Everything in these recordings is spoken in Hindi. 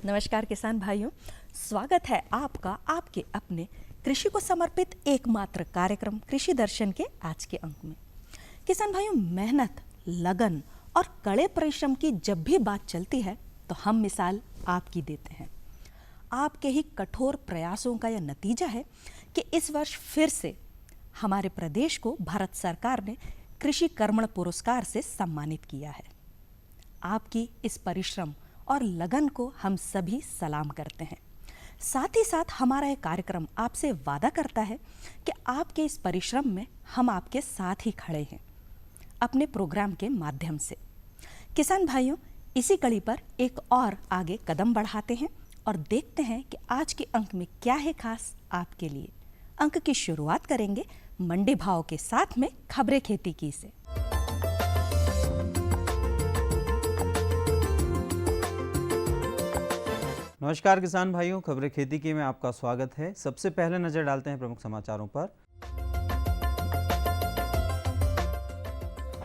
नमस्कार किसान भाइयों, स्वागत है आपका आपके अपने कृषि को समर्पित एकमात्र कार्यक्रम कृषि दर्शन के आज के अंक में। किसान भाइयों, मेहनत, लगन और कड़े परिश्रम की जब भी बात चलती है तो हम मिसाल आपकी देते हैं। आपके ही कठोर प्रयासों का यह नतीजा है कि इस वर्ष फिर से हमारे प्रदेश को भारत सरकार ने कृषि कर्मण पुरस्कार से सम्मानित किया है। आपकी इस परिश्रम और लगन को हम सभी सलाम करते हैं। साथ ही साथ हमारा यह कार्यक्रम आपसे वादा करता है कि आपके इस परिश्रम में हम आपके साथ ही खड़े हैं अपने प्रोग्राम के माध्यम से। किसान भाइयों, इसी कड़ी पर एक और आगे कदम बढ़ाते हैं और देखते हैं कि आज के अंक में क्या है खास आपके लिए। अंक की शुरुआत करेंगे मंडी भाव के साथ में खबरें खेती की से। नमस्कार किसान भाइयों, खबरें खेती की में आपका स्वागत है। सबसे पहले नजर डालते हैं प्रमुख समाचारों पर।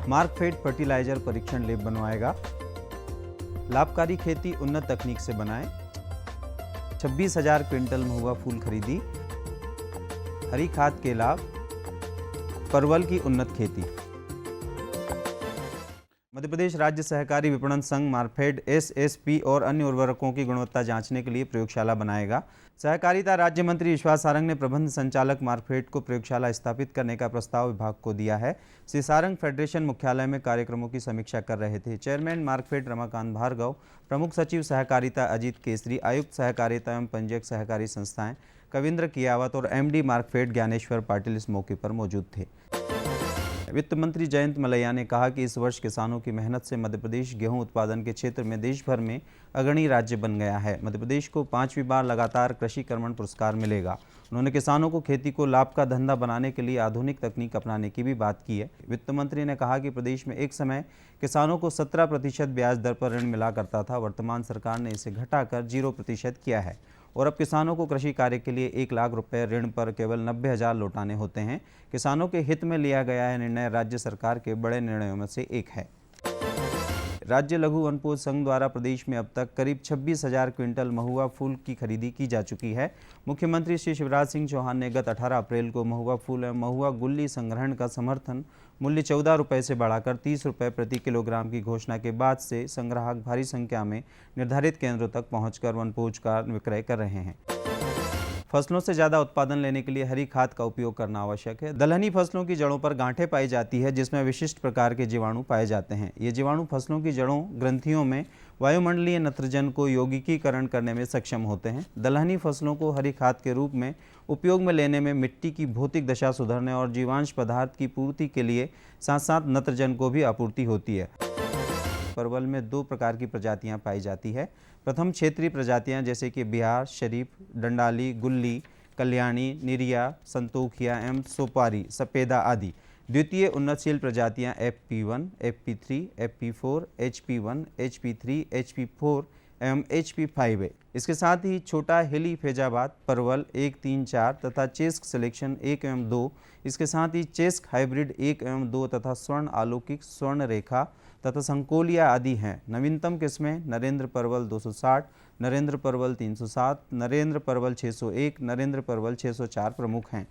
मार्कफेड फर्टिलाइजर परीक्षण लैब बनवाएगा। लाभकारी खेती उन्नत तकनीक से बनाएं। 26,000 क्विंटल महुआ फूल खरीदी। हरी खाद के लाभ। परवल की उन्नत खेती। मध्य प्रदेश राज्य सहकारी विपणन संघ मार्कफेड एसएसपी और अन्य उर्वरकों की गुणवत्ता जांचने के लिए प्रयोगशाला बनाएगा। सहकारिता राज्य मंत्री विश्वास सारंग ने प्रबंध संचालक मार्कफेड को प्रयोगशाला स्थापित करने का प्रस्ताव विभाग को दिया है। श्री सारंग फेडरेशन मुख्यालय में कार्यक्रमों की समीक्षा कर रहे थे। चेयरमैन मार्कफेड रमाकांत भार्गव, प्रमुख सचिव सहकारिता अजीत केसरी, आयुक्त सहकारिता एवं पंजीयक सहकारी संस्थाएं कविंद्र कियावत और एमडी मार्कफेड ज्ञानेश्वर पाटिल इस मौके पर मौजूद थे। वित्त मंत्री जयंत मलैया ने कहा कि इस वर्ष किसानों की मेहनत से मध्य प्रदेश गेहूं उत्पादन के क्षेत्र में देश भर में अग्रणी राज्य बन गया है। मध्य प्रदेश को 5वीं बार लगातार कृषि कर्मण पुरस्कार मिलेगा। उन्होंने किसानों को खेती को लाभ का धंधा बनाने के लिए आधुनिक तकनीक अपनाने की भी बात की है। वित्त मंत्री ने कहा कि प्रदेश में एक समय किसानों को 17% ब्याज दर पर ऋण मिला करता था। वर्तमान सरकार ने इसे घटाकर 0% किया है और अब किसानों को कृषि कार्य के लिए 1 लाख रुपए ऋण पर केवल 90,000 लौटाने होते हैं। किसानों के हित में लिया गया यह निर्णय राज्य सरकार के बड़े निर्णयों में से एक है। राज्य लघु वनोपज संघ द्वारा प्रदेश में अब तक करीब 26,000 क्विंटल महुआ फूल की खरीदी की जा चुकी है। मुख्यमंत्री श्री शिवराज सिंह चौहान ने गत 18 अप्रैल को महुआ फूल एवं महुआ गुल्ली संग्रहण का समर्थन मूल्य 14 रुपये से बढ़ाकर 30 रुपये प्रति किलोग्राम की घोषणा के बाद से संग्राहक भारी संख्या में निर्धारित केंद्रों तक पहुंचकर वनोपज का विक्रय कर रहे हैं। फसलों से ज़्यादा उत्पादन लेने के लिए हरी खाद का उपयोग करना आवश्यक है। दलहनी फसलों की जड़ों पर गांठें पाई जाती है जिसमें विशिष्ट प्रकार के जीवाणु पाए जाते हैं। ये जीवाणु फसलों की जड़ों ग्रंथियों में वायुमंडलीय नत्रजन को यौगिकीकरण करने में सक्षम होते हैं। दलहनी फसलों को हरी खाद के रूप में उपयोग में लेने में मिट्टी की भौतिक दशा सुधरने और जीवांश पदार्थ की पूर्ति के लिए साथ साथ नत्रजन को भी आपूर्ति होती है। परवल में 2 प्रकार की प्रजातियां पाई जाती है। प्रथम क्षेत्रीय प्रजातियां जैसे कि बिहार शरीफ, डंडाली, गुल्ली, कल्याणी, निरिया, संतोखिया एवं सोपारी, सपेदा आदि। द्वितीय उन्नतशील प्रजातियां FP1, FP3, FP4, HP1, HP3, HP4 एवं HP5 है। इसके साथ ही छोटा हिली फैजाबाद परवल 1, 3, 4 तथा चेस्क सिलेक्शन 1 एवं 2, इसके साथ ही चेस्क हाइब्रिड 1 एवं 2 तथा स्वर्ण अलौकिक, स्वर्ण रेखा तथा संकोलिया आदि हैं। नवीनतम किस्में नरेंद्र परवल 260, नरेंद्र परवल 307, नरेंद्र परवल 601, नरेंद्र परवल 604 प्रमुख हैं।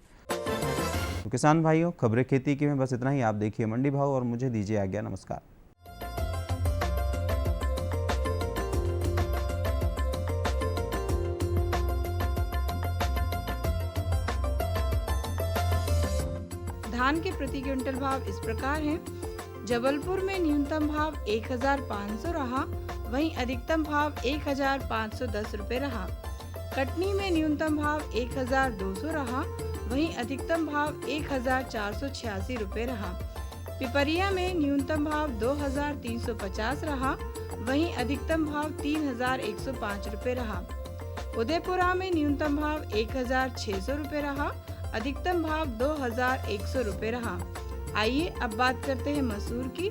तो किसान भाइयों, खबरें खेती की में बस इतना ही। आप देखिए मंडी भाव और मुझे दीजिए आज्ञा। नमस्कार। धान के प्रति क्विंटल भाव इस प्रकार हैं। जबलपुर में न्यूनतम भाव 1,500 रहा, वहीं अधिकतम भाव 1,510 रुपए रहा। कटनी में न्यूनतम भाव 1,200 रहा, वहीं अधिकतम भाव 1,486 रुपए रहा। पिपरिया में न्यूनतम भाव 2,350 रहा, वहीं अधिकतम भाव 3,105 रुपए रहा। उदयपुरा में न्यूनतम भाव 1,600 रुपए रहा, अधिकतम भाव 2,100 रुपए रहा। आइए अब बात करते हैं मसूर की।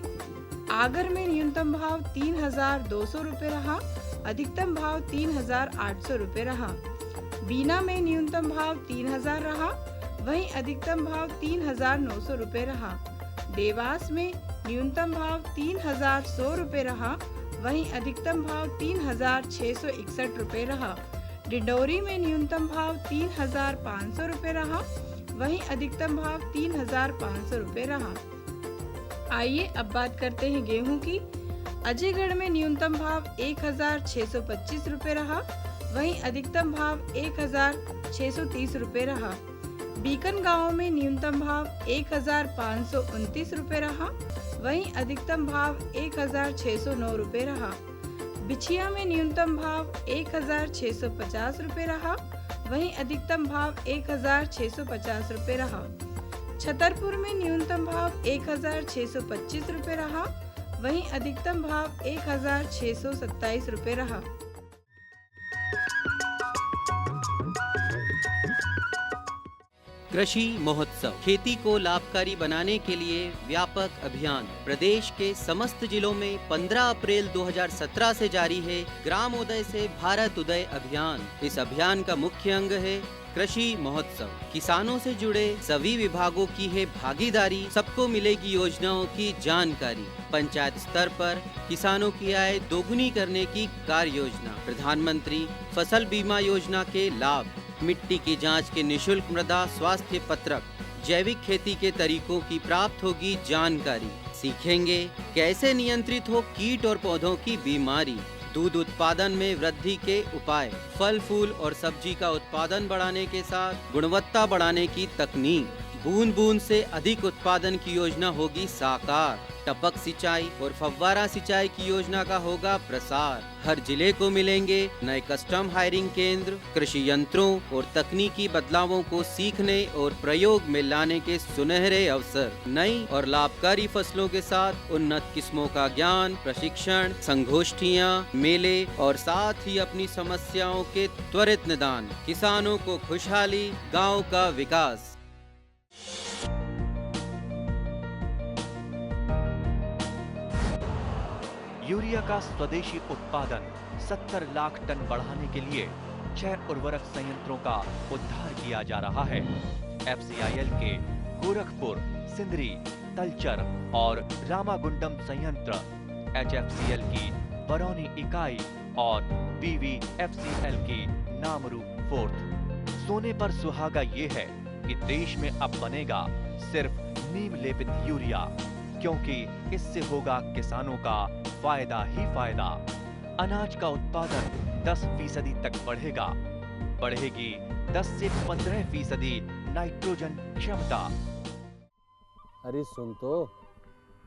आगर में न्यूनतम भाव 3,200 रुपए रहा, अधिकतम भाव 3,800 रुपए रहा। बीना में न्यूनतम भाव 3,000 रहा, वहीं अधिकतम भाव 3,900 रुपए रहा। देवास में न्यूनतम भाव 3,100 रुपए रहा, वहीं अधिकतम भाव 3,661 रुपए रहा। डिंडोरी में न्यूनतम भाव 3,500 रुपए रहा, वहीं अधिकतम भाव 3,500 रुपए रहा। आइए अब बात करते हैं गेहूं की। अजयगढ़ में न्यूनतम भाव 1,625 रुपए रहा, वहीं अधिकतम भाव 1,630 रुपए रहा। बीकन गांव में न्यूनतम भाव 1,529 रुपए रहा, वहीं अधिकतम भाव 1,609 रुपए रहा। बिछिया में न्यूनतम भाव 1,650 रुपए रहा, वहीं अधिकतम भाव 1,650 रुपए रहा। छतरपुर में न्यूनतम भाव 1,625 रुपए रहा, वहीं अधिकतम भाव 1,627 रुपए रहा। कृषि महोत्सव खेती को लाभकारी बनाने के लिए व्यापक अभियान प्रदेश के समस्त जिलों में 15 अप्रैल 2017 से जारी है। ग्राम उदय से भारत उदय अभियान। इस अभियान का मुख्य अंग है कृषि महोत्सव। किसानों से जुड़े सभी विभागों की है भागीदारी, सबको मिलेगी योजनाओं की जानकारी। पंचायत स्तर पर किसानों की आय दोगुनी करने की कार्य योजना, प्रधानमंत्री फसल बीमा योजना के लाभ, मिट्टी की जांच के निशुल्क मृदा स्वास्थ्य पत्रक, जैविक खेती के तरीकों की प्राप्त होगी जानकारी। सीखेंगे कैसे नियंत्रित हो कीट और पौधों की बीमारी, दूध उत्पादन में वृद्धि के उपाय, फल फूल और सब्जी का उत्पादन बढ़ाने के साथ गुणवत्ता बढ़ाने की तकनीक, बूंद बूंद से अधिक उत्पादन की योजना होगी साकार, टपक सिंचाई और फव्वारा सिंचाई की योजना का होगा प्रसार। हर जिले को मिलेंगे नए कस्टम हायरिंग केंद्र, कृषि यंत्रों और तकनीकी बदलावों को सीखने और प्रयोग में लाने के सुनहरे अवसर। नई और लाभकारी फसलों के साथ उन्नत किस्मों का ज्ञान, प्रशिक्षण, संगोष्ठियां, मेले और साथ ही अपनी समस्याओं के त्वरित निदान। किसानों को खुशहाली, गाँव का विकास। यूरिया का स्वदेशी उत्पादन 70 लाख टन बढ़ाने के लिए 6 उर्वरक संयंत्रों का उद्धार किया जा रहा है। FCIL के गोरखपुर, सिंदरी, तलचर और रामागुंडम संयंत्र, HFCL की बरौनी इकाई और BVFCL की नामरू फोर्थ। सोने पर सुहागा ये है कि देश में अब बनेगा सिर्फ नीम लेपित यूरिया, क्योंकि इससे होगा किसानों का फायदा ही फायदा। अनाज का उत्पादन 10% तक बढ़ेगा। बढ़ेगी 10 से 15% नाइट्रोजन क्षमता। अरे सुन तो।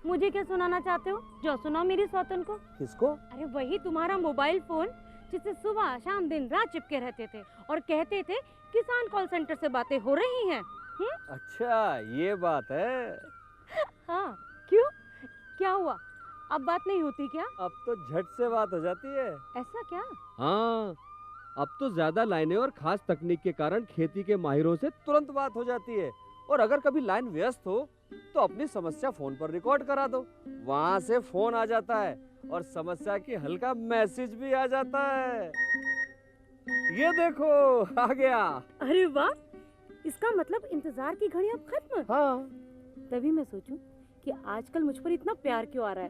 मुझे क्या सुनाना चाहते हो? जो सुनाओ मेरी सौतन को। किसको? अरे वही तुम्हारा मोबाइल फोन जिससे सुबह शाम दिन रात चिपके रहते थे और कहते थे किसान कॉल सेंटर से बातें हो रही हैं। अच्छा ये बात है। हाँ क्यों, क्या हुआ? अब बात नहीं होती क्या? अब तो झट से बात हो जाती है। ऐसा क्या? हाँ, अब तो ज्यादा लाइनें और खास तकनीक के कारण खेती के माहिरों से तुरंत बात हो जाती है। और अगर कभी लाइन व्यस्त हो तो अपनी समस्या फोन पर रिकॉर्ड करा दो, वहाँ से फोन आ जाता है और समस्या की हल का मैसेज भी आ जाता है। ये देखो आ गया। अरे वाह, इसका मतलब इंतजार की घड़ी अब खत्म। हाँ, तभी मैं सोचूं कि आजकल मुझ पर इतना प्यार क्यों आ रहा है।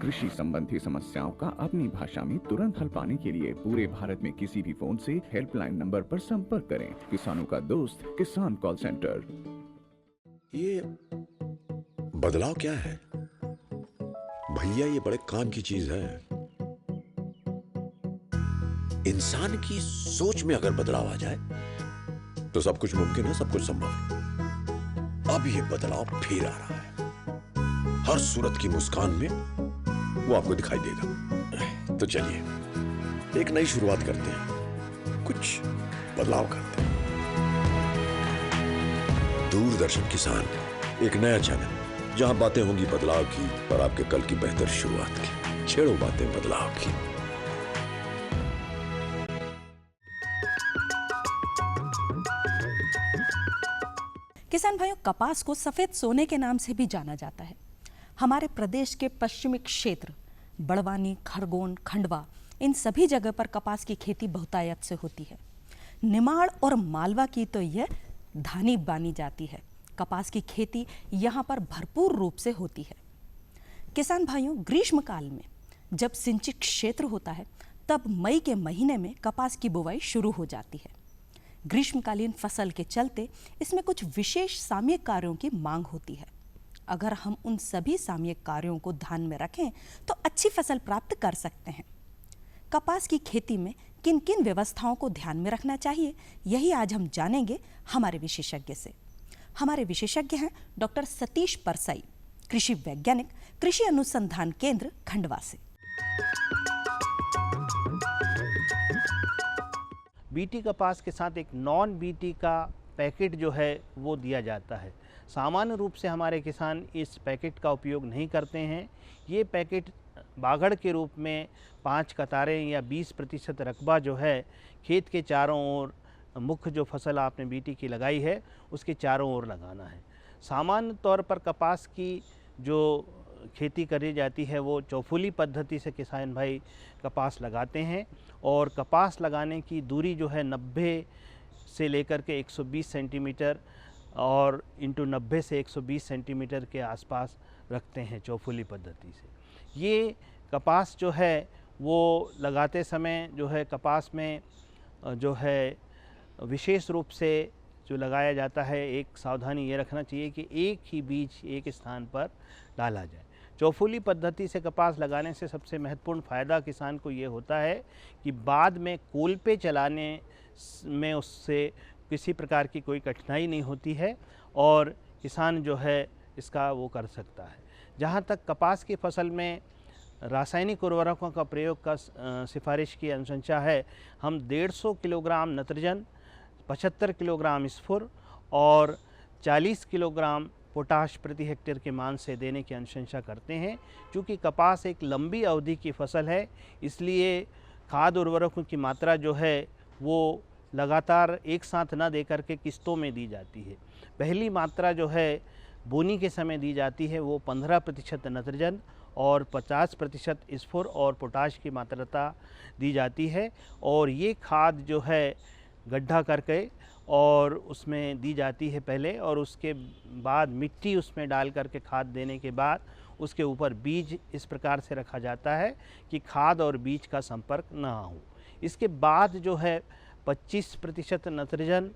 कृषि संबंधी समस्याओं का अपनी भाषा में तुरंत हल पाने के लिए पूरे भारत में किसी भी फोन से हेल्पलाइन नंबर पर संपर्क करें। किसानों का दोस्त किसान कॉल सेंटर। ये बदलाव क्या है भैया? ये बड़े काम की चीज है। इंसान की सोच में अगर बदलाव आ जाए तो सब कुछ मुमकिन है, सब कुछ संभव है। अब ये बदलाव फिर आ रहा है। हर सूरत की मुस्कान में वो आपको दिखाई देगा। तो चलिए एक नई शुरुआत करते हैं, कुछ बदलाव करते हैं। दूरदर्शन किसान, एक नया चैनल जहां बातें होंगी बदलाव की और आपके कल की बेहतर शुरुआत की। छेड़ो बातें बदलाव की। किसान भाइयों, कपास को सफेद सोने के नाम से भी जाना जाता है। हमारे प्रदेश के पश्चिमी क्षेत्र बड़वानी, खरगोन, खंडवा, इन सभी जगह पर कपास की खेती बहुतायत से होती है। निमाड़ और मालवा की तो यह धानी बानी जाती है। कपास की खेती यहाँ पर भरपूर रूप से होती है। किसान भाइयों, ग्रीष्म काल में जब सिंचित क्षेत्र होता है तब मई के महीने में कपास की बुवाई शुरू हो जाती है। ग्रीष्मकालीन फसल के चलते इसमें कुछ विशेष सामयिक कार्यों की मांग होती है। अगर हम उन सभी सामयिक कार्यों को ध्यान में रखें तो अच्छी फसल प्राप्त कर सकते हैं। कपास की खेती में किन किन व्यवस्थाओं को ध्यान में रखना चाहिए, यही आज हम जानेंगे हमारे विशेषज्ञ से। हमारे विशेषज्ञ हैं डॉक्टर सतीश परसाई, कृषि वैज्ञानिक, कृषि अनुसंधान केंद्र खंडवा से। बीटी कपास के साथ एक नॉन बीटी का पैकेट जो है वो दिया जाता है। सामान्य रूप से हमारे किसान इस पैकेट का उपयोग नहीं करते हैं। ये पैकेट बागड़ के रूप में 5 कतारें या 20% रकबा जो है खेत के चारों ओर, मुख्य जो फसल आपने बीटी की लगाई है उसके चारों ओर लगाना है। सामान्य तौर पर कपास की जो खेती करी जाती है वो चौफुली पद्धति से किसान भाई कपास लगाते हैं और कपास लगाने की दूरी जो है 90 से लेकर के 120 सेंटीमीटर और इंटू 90 से 120 सेंटीमीटर के आसपास रखते हैं चौफुली पद्धति से। ये कपास जो है वो लगाते समय जो है कपास में जो है विशेष रूप से जो लगाया जाता है, एक सावधानी ये रखना चाहिए कि एक ही बीज एक स्थान पर डाला जाए। चौफुली पद्धति से कपास लगाने से सबसे महत्वपूर्ण फ़ायदा किसान को ये होता है कि बाद में कोल्पे चलाने में उससे किसी प्रकार की कोई कठिनाई नहीं होती है और किसान जो है इसका वो कर सकता है। जहाँ तक कपास की फसल में रासायनिक उर्वरकों का प्रयोग का सिफारिश की अनुशंसा है, हम 150 किलोग्राम नत्रजन, 75 किलोग्राम स्फुर और 40 किलोग्राम पोटाश प्रति हेक्टेयर के मान से देने की अनुशंसा करते हैं। क्योंकि कपास एक लंबी अवधि की फसल है, इसलिए खाद उर्वरकों की मात्रा जो है वो लगातार एक साथ न दे करके किस्तों में दी जाती है। पहली मात्रा जो है बोनी के समय दी जाती है वो 15% नत्रजन और 50% स्फुर और पोटाश की मात्रा दी जाती है और ये खाद जो है गड्ढा करके और उसमें दी जाती है पहले, और उसके बाद मिट्टी उसमें डाल करके खाद देने के बाद उसके ऊपर बीज इस प्रकार से रखा जाता है कि खाद और बीज का संपर्क ना हो। इसके बाद जो है 25% नत्रजन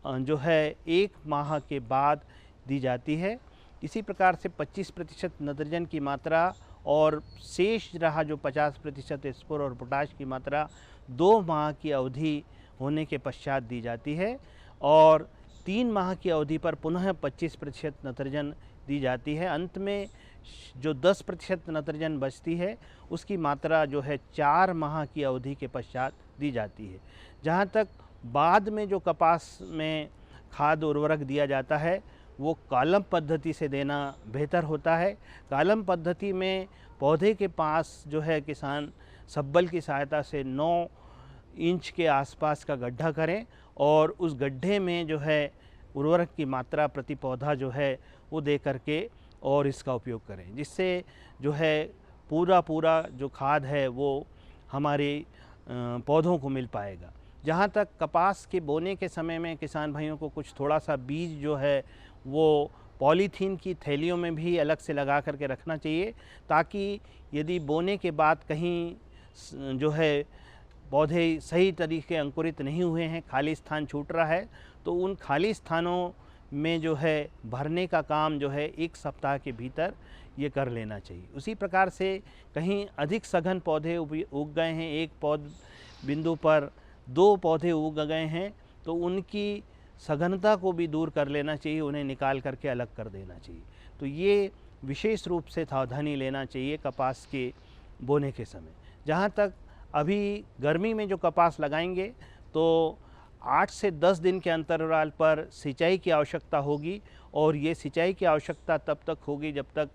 जो है 1 माह के बाद दी जाती है। इसी प्रकार से 25% नत्रजन की मात्रा और शेष रहा जो 50% स्फुर और पोटाश की मात्रा 2 माह की अवधि होने के पश्चात दी जाती है और 3 माह की अवधि पर पुनः 25% नत्रजन दी जाती है। अंत में जो 10% नत्रजन बचती है उसकी मात्रा जो है 4 माह की अवधि के पश्चात दी जाती है। जहाँ तक बाद में जो कपास में खाद उर्वरक दिया जाता है वो कॉलम पद्धति से देना बेहतर होता है। कॉलम पद्धति में पौधे के पास जो है किसान सब्बल की सहायता से 9 इंच के आसपास का गड्ढा करें और उस गड्ढे में जो है उर्वरक की मात्रा प्रति पौधा जो है वो दे करके और इसका उपयोग करें, जिससे जो है पूरा जो खाद है वो हमारे पौधों को मिल पाएगा। जहाँ तक कपास के बोने के समय में किसान भाइयों को कुछ थोड़ा सा बीज जो है वो पॉलीथीन की थैलियों में भी अलग से लगा करके रखना चाहिए, ताकि यदि बोने के बाद कहीं जो है पौधे सही तरीके अंकुरित नहीं हुए हैं, खाली स्थान छूट रहा है, तो उन खाली स्थानों में जो है भरने का काम जो है 1 सप्ताह के भीतर ये कर लेना चाहिए। उसी प्रकार से कहीं अधिक सघन पौधे उग गए हैं, एक बिंदु पर 2 पौधे उग गए हैं, तो उनकी सघनता को भी दूर कर लेना चाहिए, उन्हें निकाल करके अलग कर देना चाहिए। तो ये विशेष रूप से सावधानी लेना चाहिए कपास के बोने के समय। जहाँ तक अभी गर्मी में जो कपास लगाएंगे तो 8 से 10 दिन के अंतराल पर सिंचाई की आवश्यकता होगी और ये सिंचाई की आवश्यकता तब तक होगी जब तक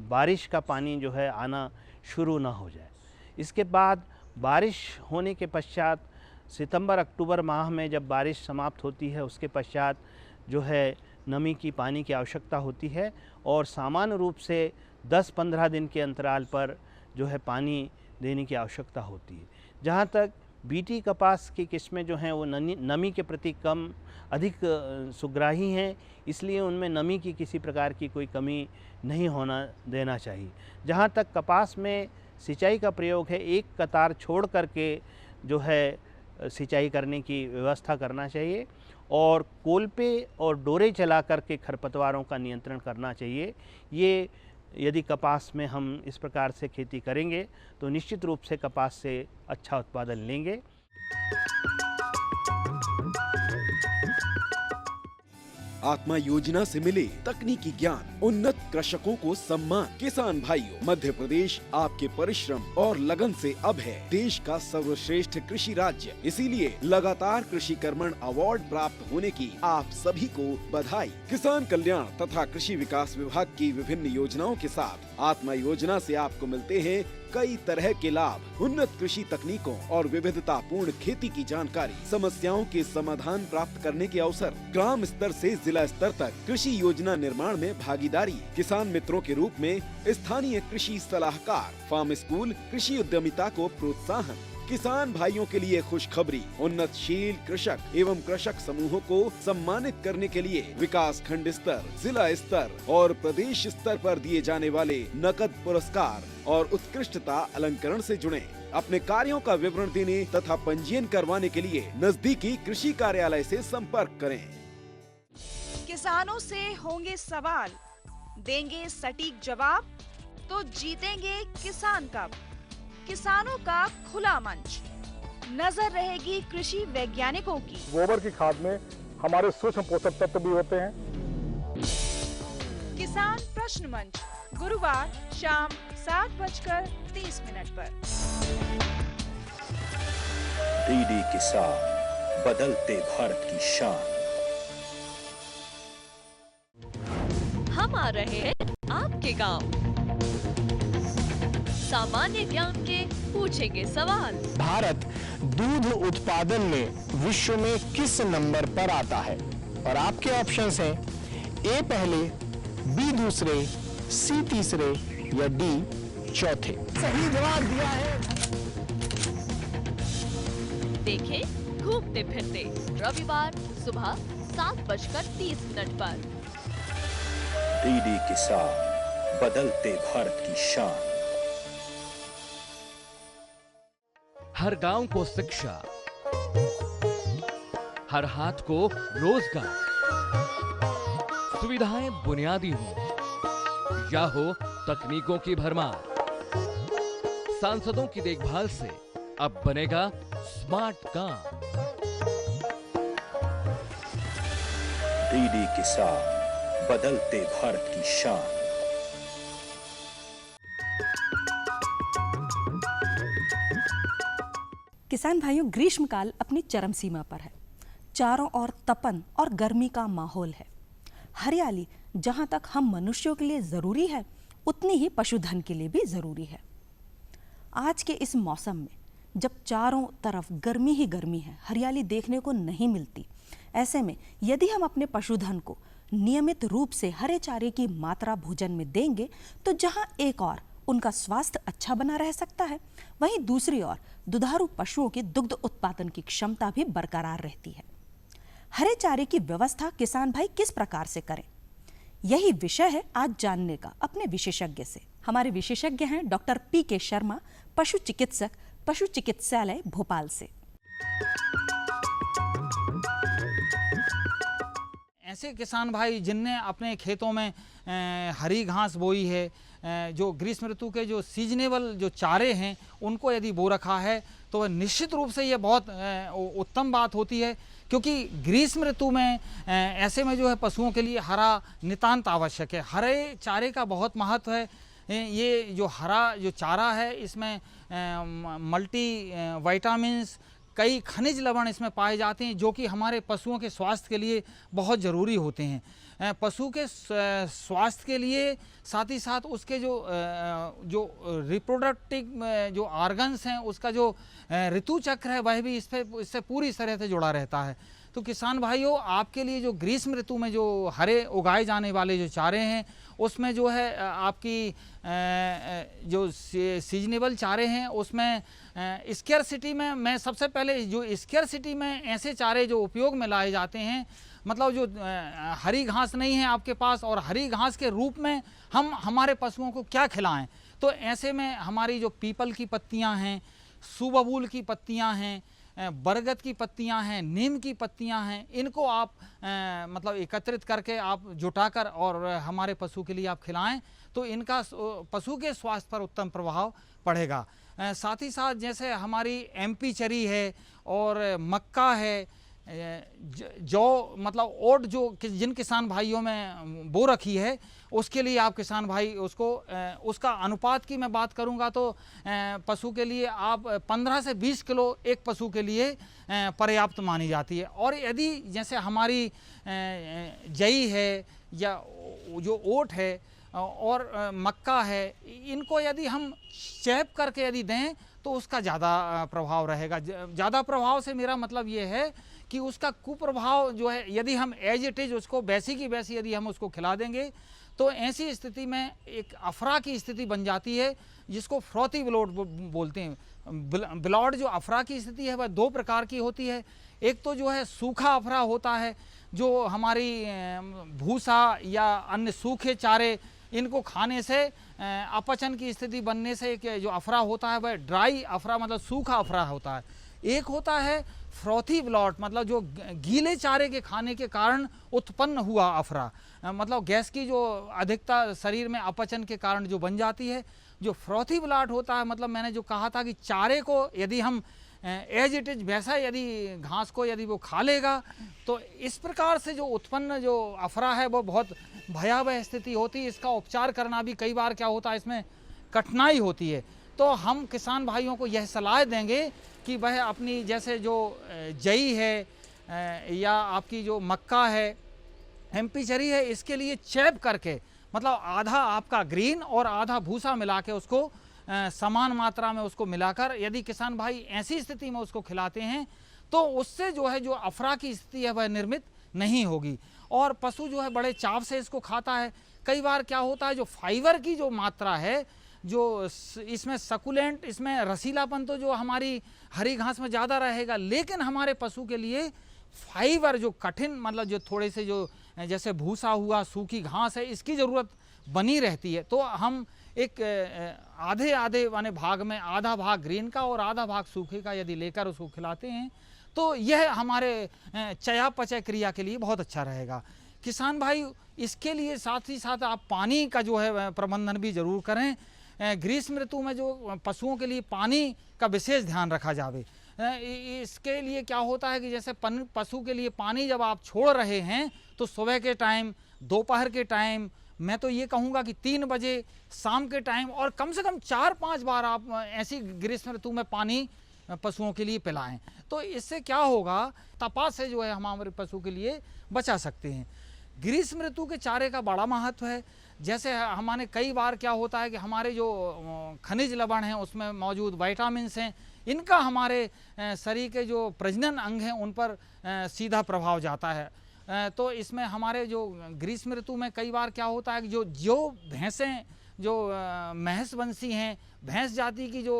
बारिश का पानी जो है आना शुरू ना हो जाए। इसके बाद बारिश होने के पश्चात सितंबर अक्टूबर माह में जब बारिश समाप्त होती है उसके पश्चात जो है नमी की पानी की आवश्यकता होती है और सामान्य रूप से 10-15 दिन के अंतराल पर जो है पानी देने की आवश्यकता होती है। जहाँ तक बीटी कपास की किस्में जो हैं वो नमी के प्रति अधिक सुग्राही हैं, इसलिए उनमें नमी की किसी प्रकार की कोई कमी नहीं होना देना चाहिए। जहाँ तक कपास में सिंचाई का प्रयोग है एक कतार छोड़ करके जो है सिंचाई करने की व्यवस्था करना चाहिए और कोल्पे और डोरे चला करके खरपतवारों का नियंत्रण करना चाहिए। ये यदि कपास में हम इस प्रकार से खेती करेंगे तो निश्चित रूप से कपास से अच्छा उत्पादन लेंगे। आत्मा योजना से मिले तकनीकी ज्ञान, उन्नत कृषकों को सम्मान। किसान भाइयों, मध्य प्रदेश आपके परिश्रम और लगन से अब है देश का सर्वश्रेष्ठ कृषि राज्य। इसीलिए लगातार कृषि कर्मण अवार्ड प्राप्त होने की आप सभी को बधाई। किसान कल्याण तथा कृषि विकास विभाग की विभिन्न योजनाओं के साथ आत्मा योजना से आपको मिलते हैं कई तरह के लाभ, उन्नत कृषि तकनीकों और विविधता पूर्ण खेती की जानकारी, समस्याओं के समाधान प्राप्त करने के अवसर, ग्राम स्तर से जिला स्तर तक कृषि योजना निर्माण में भागीदारी, किसान मित्रों के रूप में स्थानीय कृषि सलाहकार, फार्म स्कूल, कृषि उद्यमिता को प्रोत्साहन। किसान भाइयों के लिए खुशखबरी, उन्नतशील कृषक एवं कृषक समूहों को सम्मानित करने के लिए विकास खंड स्तर, जिला स्तर और प्रदेश स्तर पर दिए जाने वाले नकद पुरस्कार और उत्कृष्टता अलंकरण से जुड़े। अपने कार्यों का विवरण देने तथा पंजीयन करवाने के लिए नजदीकी कृषि कार्यालय से संपर्क करें। किसानों से होंगे सवाल, देंगे सटीक जवाब, तो जीतेंगे किसान कप। किसानों का खुला मंच, नजर रहेगी कृषि वैज्ञानिकों की। गोबर की खाद में हमारे सूक्ष्म पोषक तत्व भी होते हैं। किसान प्रश्न मंच, गुरुवार शाम 7:30 पर। डीडी किसान, बदलते भारत की शान। हम आ रहे हैं आपके गांव, सामान्य ज्ञान के पूछेंगे सवाल। भारत दूध उत्पादन में विश्व में किस नंबर पर आता है? और आपके ऑप्शंस हैं ए पहले, बी दूसरे, सी तीसरे या डी चौथे। सही जवाब दिया है। देखें घूमते फिरते रविवार सुबह 7:30 पर। डीडी किसान, बदलते भारत की शान। हर गांव को शिक्षा, हर हाथ को रोजगार, सुविधाएं बुनियादी हो या हो तकनीकों की भरमार, सांसदों की देखभाल से अब बनेगा स्मार्ट काम। डीडी किसान, बदलते भारत की शान। किसान भाइयों, ग्रीष्मकाल अपनी चरम सीमा पर है। चारों ओर तपन और गर्मी का माहौल है। हरियाली जहां तक हम मनुष्यों के लिए जरूरी है, उतनी ही पशुधन के लिए भी जरूरी है। आज के इस मौसम में जब चारों तरफ गर्मी ही गर्मी है, हरियाली देखने को नहीं मिलती, ऐसे में यदि हम अपने पशुधन को नियमित रूप से हरे चारे की मात्रा भोजन में देंगे तो जहां एक और उनका स्वास्थ्य अच्छा बना रह सकता है, वहीं दूसरी ओर दुधारू पशुओं की दुग्ध उत्पादन की क्षमता भी बरकरार रहती है। हरे चारे की व्यवस्था किसान भाई किस प्रकार से करें, यही विषय है आज जानने का अपने विशेषज्ञ से। हमारे विशेषज्ञ हैं डॉक्टर पी.के. शर्मा, पशु चिकित्सक, पशु चिकित्सालय भोपाल से। ऐसे किसान भाई जिनने अपने खेतों में हरी घास बोई है, जो ग्रीष्म ऋतु के जो सीजनेबल जो चारे हैं उनको यदि बो रखा है तो निश्चित रूप से ये बहुत उत्तम बात होती है, क्योंकि ग्रीष्म ऋतु में ऐसे में जो है पशुओं के लिए हरा नितांत आवश्यक है। हरे चारे का बहुत महत्व है। ये जो हरा जो चारा है इसमें मल्टी विटामिन्स, कई खनिज लवण इसमें पाए जाते हैं जो कि हमारे पशुओं के स्वास्थ्य के लिए बहुत ज़रूरी होते हैं। पशु के स्वास्थ्य के लिए साथ ही साथ उसके जो रिप्रोडक्टिव जो ऑर्गन्स हैं, उसका जो ऋतु चक्र है वह भी इससे पूरी तरह से जुड़ा रहता है। तो किसान भाइयों, आपके लिए जो ग्रीष्म ऋतु में जो हरे उगाए जाने वाले जो चारे हैं उसमें जो है आपकी जो सीजनेबल चारे हैं उसमें स्केर्सिटी में मैं सबसे पहले जो स्केर्सिटी में ऐसे चारे जो उपयोग में लाए जाते हैं, मतलब जो हरी घास नहीं है आपके पास और हरी घास के रूप में हम हमारे पशुओं को क्या खिलाएं, तो ऐसे में हमारी जो पीपल की पत्तियां हैं, सुबबूल की पत्तियां हैं, बरगद की पत्तियां हैं, नीम की पत्तियां हैं, इनको आप मतलब एकत्रित करके आप जुटाकर और हमारे पशु के लिए आप खिलाएं तो इनका पशु के स्वास्थ्य पर उत्तम प्रभाव पड़ेगा। साथ ही साथ जैसे हमारी MP चरी है और मक्का है, जौ मतलब ओट जो जिन किसान भाइयों में बो रखी है उसके लिए आप किसान भाई उसको उसका अनुपात की मैं बात करूंगा तो पशु के लिए आप 15 से 20 किलो एक पशु के लिए पर्याप्त मानी जाती है। और यदि जैसे हमारी जई है या जो ओट है और मक्का है, इनको यदि हम चैप करके यदि दें तो उसका ज़्यादा प्रभाव रहेगा। ज़्यादा प्रभाव से मेरा मतलब ये है कि उसका कुप्रभाव जो है यदि हम एज इट इज उसको वैसी की वैसी यदि हम उसको खिला देंगे तो ऐसी स्थिति में एक अफरा की स्थिति बन जाती है जिसको फ्रॉथी ब्लड बोलते हैं। ब्लड जो अफरा की स्थिति है वह दो प्रकार की होती है। एक तो जो है सूखा अफरा होता है जो हमारी भूसा या अन्य सूखे चारे इनको खाने से अपचन की स्थिति बनने से जो अफरा होता है वह ड्राई अफरा मतलब सूखा अफरा होता है। एक होता है फ्रॉथी ब्लॉट मतलब जो गीले चारे के खाने के कारण उत्पन्न हुआ अफरा, मतलब गैस की जो अधिकता शरीर में अपचन के कारण जो बन जाती है। जो फ्रॉथी ब्लॉट होता है मतलब मैंने जो कहा था कि चारे को यदि हम एज इट इज वैसा यदि घास को यदि वो खा लेगा तो इस प्रकार से जो उत्पन्न जो अफरा है वो बहुत भयावह स्थिति होती है। इसका उपचार करना भी कई बार क्या होता है इसमें कठिनाई होती है। तो हम किसान भाइयों को यह सलाह देंगे कि वह अपनी जैसे जो जई है या आपकी जो मक्का है, MP चरी है, इसके लिए चैप करके मतलब आधा आपका ग्रीन और आधा भूसा मिला के उसको समान मात्रा में उसको मिलाकर यदि किसान भाई ऐसी स्थिति में उसको खिलाते हैं तो उससे जो है जो अफरा की स्थिति है वह निर्मित नहीं होगी और पशु जो है बड़े चाव से इसको खाता है। कई बार क्या होता है जो फाइबर की जो मात्रा है जो इसमें सकुलेंट इसमें रसीलापन तो जो हमारी हरी घास में ज़्यादा रहेगा, लेकिन हमारे पशु के लिए फाइबर जो कठिन मतलब जो थोड़े से जो जैसे भूसा हुआ, सूखी घास है, इसकी ज़रूरत बनी रहती है। तो हम एक आधे आधे माने भाग में आधा भाग ग्रीन का और आधा भाग सूखे का यदि लेकर उसको खिलाते हैं तो यह हमारे चयापचय क्रिया के लिए बहुत अच्छा रहेगा। किसान भाई इसके लिए साथ ही साथ आप पानी का जो है प्रबंधन भी ज़रूर करें। ग्रीष्म ऋतु में जो पशुओं के लिए पानी का विशेष ध्यान रखा जावे। इसके लिए क्या होता है कि जैसे पशु के लिए पानी जब आप छोड़ रहे हैं तो सुबह के टाइम, दोपहर के टाइम, मैं तो ये कहूँगा कि 3 बजे, शाम के टाइम और कम से कम 4-5 बार आप ऐसी ग्रीष्म ऋतु में पानी पशुओं के लिए पिलाएं। तो इससे क्या होगा, तपा से जो है हम हमारे पशु के लिए बचा सकते हैं। ग्रीष्म ऋतु के चारे का बड़ा महत्व है। जैसे हमारे कई बार क्या होता है कि हमारे जो खनिज लवण हैं उसमें मौजूद विटामिन्स हैं, इनका हमारे शरीर के जो प्रजनन अंग हैं उन पर सीधा प्रभाव जाता है। तो इसमें हमारे जो ग्रीष्म ऋतु में कई बार क्या होता है कि जो भैंसें जो महसवंशी हैं, भैंस जाति की जो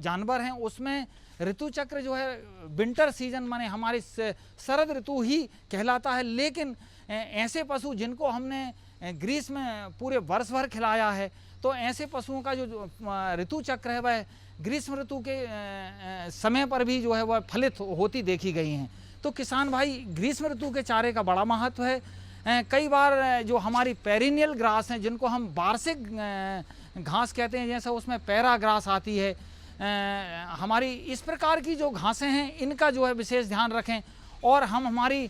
जानवर हैं, उसमें ऋतु चक्र जो है विंटर सीजन माने हमारी शरद ऋतु ही कहलाता है। लेकिन ऐसे पशु जिनको हमने ग्रीष्म में पूरे वर्ष भर खिलाया है तो ऐसे पशुओं का जो ऋतु चक्र है वह ग्रीष्म ऋतु के समय पर भी जो है वह फलित होती देखी गई हैं। तो किसान भाई ग्रीष्म ऋतु के चारे का बड़ा महत्व है। कई बार जो हमारी पेरिनियल ग्रास हैं जिनको हम वार्षिक घास कहते हैं, जैसे उसमें पैरा ग्रास आती है, हमारी इस प्रकार की जो घासें हैं इनका जो है विशेष ध्यान रखें। और हम हमारी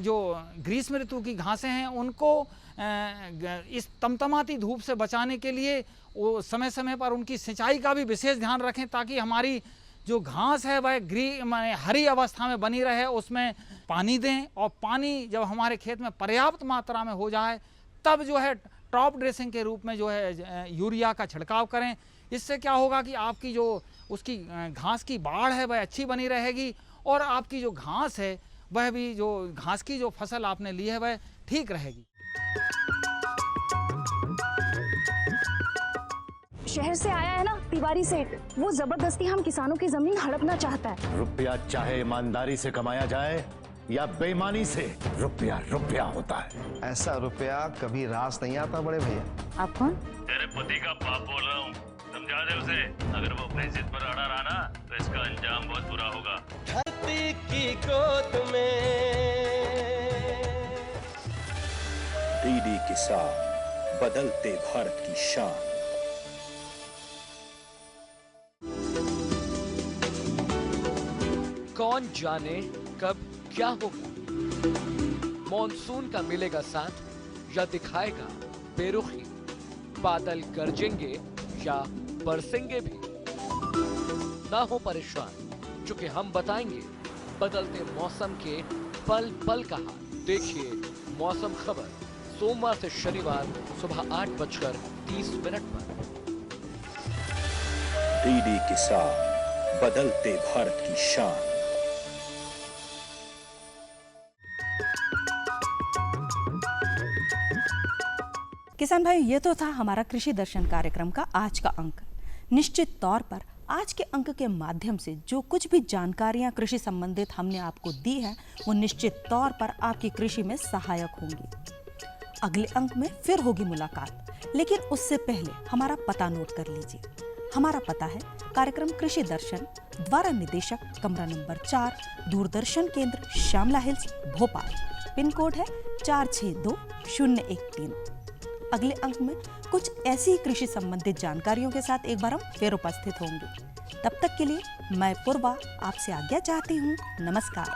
जो ग्रीष्म ऋतु की घासें हैं उनको इस तमतमाती धूप से बचाने के लिए वो समय समय पर उनकी सिंचाई का भी विशेष ध्यान रखें ताकि हमारी जो घास है वह हरी अवस्था में बनी रहे। उसमें पानी दें और पानी जब हमारे खेत में पर्याप्त मात्रा में हो जाए तब जो है टॉप ड्रेसिंग के रूप में जो है यूरिया का छिड़काव करें। इससे क्या होगा कि आपकी जो उसकी घास की बाढ़ है वह अच्छी बनी रहेगी और आपकी जो घास है वह भी जो घास की जो फसल आपने ली है वह ठीक रहेगी। शहर से आया है ना तिवारी सेठ, वो जबरदस्ती हम किसानों की जमीन हड़पना चाहता है। रुपया चाहे ईमानदारी से कमाया जाए या बेईमानी से रुपया रुपया होता है। ऐसा रुपया कभी रास नहीं आता बड़े भैया। आप कौन? तेरे पति का बाप बोल रहा हूँ, समझा दे उसे। अगर वो अपनी जिद पर अड़ा रहा ना तो इसका अंजाम बहुत बुरा होगा। धरती की गोद में डीडी किसान, बदलते भारत की शान। कौन जाने कब क्या होगा, मॉनसून का मिलेगा साथ या दिखाएगा बेरुखी, बादल गरजेंगे या बरसेंगे भी। ना हो परेशान, क्योंकि हम बताएंगे बदलते मौसम के पल पल का हाल। देखिए मौसम खबर सोमवार से शनिवार सुबह 8:30 पर। डीडी किसान, बदलते भारत की शान। किसान भाई, ये तो था हमारा कृषि दर्शन कार्यक्रम का आज का अंक। निश्चित तौर पर आज के अंक के माध्यम से जो कुछ भी जानकारियां कृषि संबंधित हमने आपको दी है वो निश्चित तौर पर आपकी कृषि में सहायक होंगी। अगले अंक में फिर होगी मुलाकात, लेकिन उससे पहले हमारा पता नोट कर लीजिए। हमारा पता है कार्यक्रम कृषि दर्शन, द्वारा निदेशक, कमरा number 4, Doordarshan Kendra Shyamla hills, Bhopal. Pin code है 462013। अगले अंक में कुछ ऐसी कृषि संबंधित जानकारियों के साथ एक बार हम फिर उपस्थित होंगे। तब तक के लिए मैं पूर्वा आपसे आज्ञा चाहती हूँ। नमस्कार।